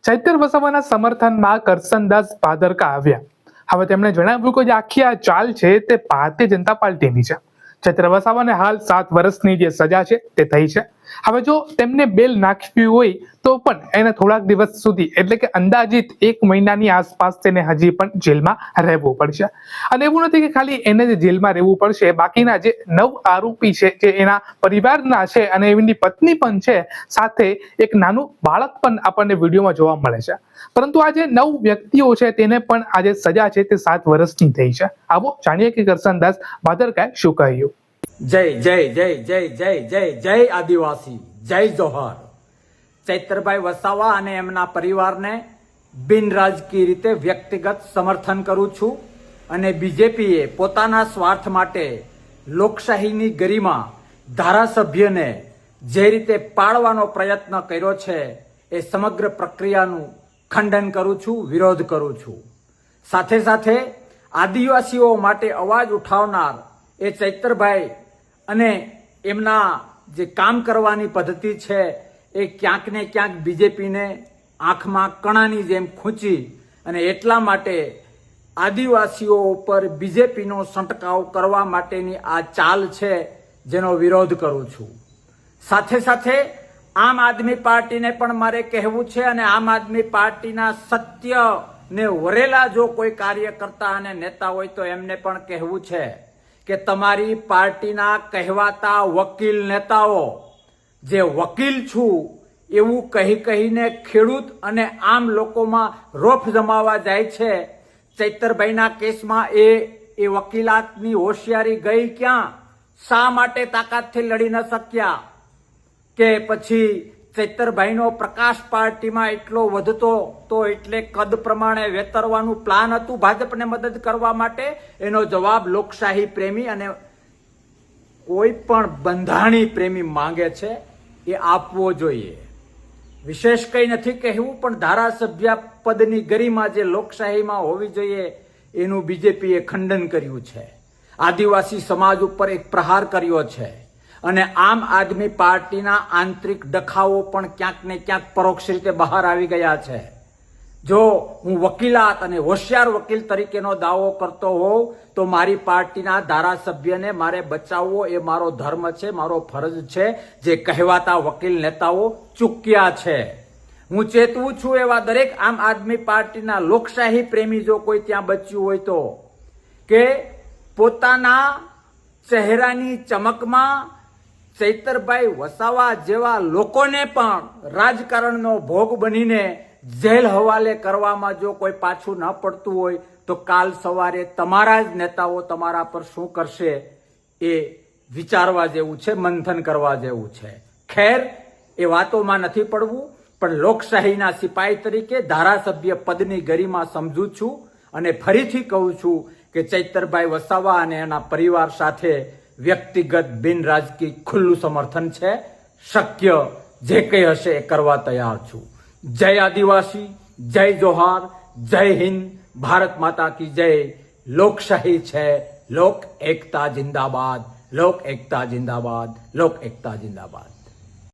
ચૈતર વસાવાના સમર્થનમાં કરસનદાસ ભાદરકા આવ્યા. હવે તેમણે જણાવ્યું કે જે આખી આ ચાલ છે તે ભારતીય જનતા પાર્ટીની છે. ચૈતર વસાવાને હાલ 7 વર્ષની જે સજા છે તે થઈ છે. હવે જો તેમને બેલ નાખવી હોય તો પણ એને થોડાક દિવસ સુધી એટલે કે અંદાજિત 1 મહિનાની આસપાસ તેને હજી પણ જેલમાં રહેવું પડશે. અને એવું નથી કે ખાલી એને જ જેલમાં રહેવું પડશે, બાકીના જે 9 આરોપી છે જે એના પરિવારના છે અને એમની પત્ની પણ છે, સાથે એક નાનું બાળક પણ આપણને વિડીયોમાં જોવા મળે છે. પરંતુ આ જે 9 વ્યક્તિઓ છે તેને પણ આ જે સજા છે તે 7 વર્ષની થઈ છે. આવો જાણીએ કે કરસનદાસ ભાદરકાએ શું કહ્યું. જય જય જય જય જય જય જય આદિવાસી, જય જોહાર. ચૈતરભાઈ વસાવા અને એમના પરિવારને બિનરાજકીય રીતે વ્યક્તિગત સમર્થન કરું છું. અને બીજેપીએ પોતાના સ્વાર્થ માટે લોકશાહીની ગરિમા ધારાસભ્યને જે રીતે પાડવાનો પ્રયત્ન કર્યો છે એ સમગ્ર પ્રક્રિયાનું ખંડન કરું છું, વિરોધ કરું છું. સાથે સાથે આદિવાસીઓ માટે અવાજ ઉઠાવનાર એ ચૈતરભાઈ અને એમના જે કામ કરવાની પદ્ધતિ છે એ ક્યાંક ને ક્યાંક બીજેપીને આંખમાં કણાની જેમ ખૂંચી અને એટલા માટે આદિવાસીઓ ઉપર બીજેપીનો છંટકાવ કરવા માટેની આ ચાલ છે જેનો વિરોધ કરું છું. સાથે સાથે આમ આદમી પાર્ટીને પણ મારે કહેવું છે અને આમ આદમી પાર્ટીના સત્ય ને વરેલા જો કોઈ કાર્યકર્તા અને નેતા હોય તો એમને પણ કહેવું છે કે તમારી પાર્ટીના કહેવાતા વકીલ નેતાઓ જે વકીલ છું એવું કહીને ખેડૂત અને આમ લોકોમાં રોફ જમાવા જાય છે. ચૈતરભાઈના કેસમાં એ વકીલાતની હોશિયારી ગઈ ક્યાં? શા માટે તાકાતથી લડી ન શક્યા? કે પછી ચૈતરભાઈનો પ્રકાશ પાર્ટીમાં એટલો વધતો તો એટલે કદ પ્રમાણે વેતરવાનું પ્લાન હતું ભાજપને મદદ કરવા માટે? એનો જવાબ લોકશાહી પ્રેમી અને કોઈ પણ બંધારણી પ્રેમી માંગે છે એ આપવો જોઈએ. વિશેષ કંઈ નથી કહેવું, પણ ધારાસભ્ય પદની ગરિમા જે લોકશાહીમાં હોવી જોઈએ એનું બીજેપીએ ખંડન કર્યું છે. આદિવાસી સમાજ ઉપર એક પ્રહાર કર્યો છે અને આમ આદમી પાર્ટીના આંતરિક ડખાઓ પણ ક્યાંક ને ક્યાંક પરોક્ષ રીતે બહાર આવી ગયા છે. જો હું વકીલાત અને હોશિયાર વકીલ તરીકેનો દાવો કરતો હોઉં તો મારી પાર્ટીના ધારાસભ્યને મારે બચાવવો એ મારો ધર્મ છે, મારો ફરજ છે, જે કહેવાતા વકીલ નેતાઓ ચૂક્યા છે. હું ચેતવું છું એવા દરેક આમ આદમી પાર્ટીના લોકશાહી પ્રેમી જો કોઈ ત્યાં બચ્યું હોય તો કે પોતાના ચહેરાની ચમકમાં ચૈતરભાઈ વસાવા જેવા લોકોને પણ રાજકારણનો ભોગ બનીને જેલ હવાલે કરવામાં જો કોઈ પાછું ન પડતું હોય તો કાલ સવારે તમારા જ નેતાઓ તમારા પર શું કરશે એ વિચારવા જેવું છે, મંથન કરવા જેવું છે. ખેર, એ વાતોમાં નથી પડવું, પણ લોકશાહીના સિપાહી તરીકે ધારાસભ્ય પદની ગરિમા સમજું છું અને ફરીથી કહું છું કે ચૈતરભાઈ વસાવા અને એના પરિવાર સાથે વ્યક્તિગત બિન રાજકીય ખુલ્લું સમર્થન છે. શક્ય જે કંઈ હશે એ કરવા તૈયાર છું. જય આદિવાસી, જય જોહાર, જય હિન્દ, ભારત માતા કી જય. લોકશાહી છે, લોક એકતા જિંદાબાદ, લોક એકતા જિંદાબાદ, લોક એકતા જિંદાબાદ.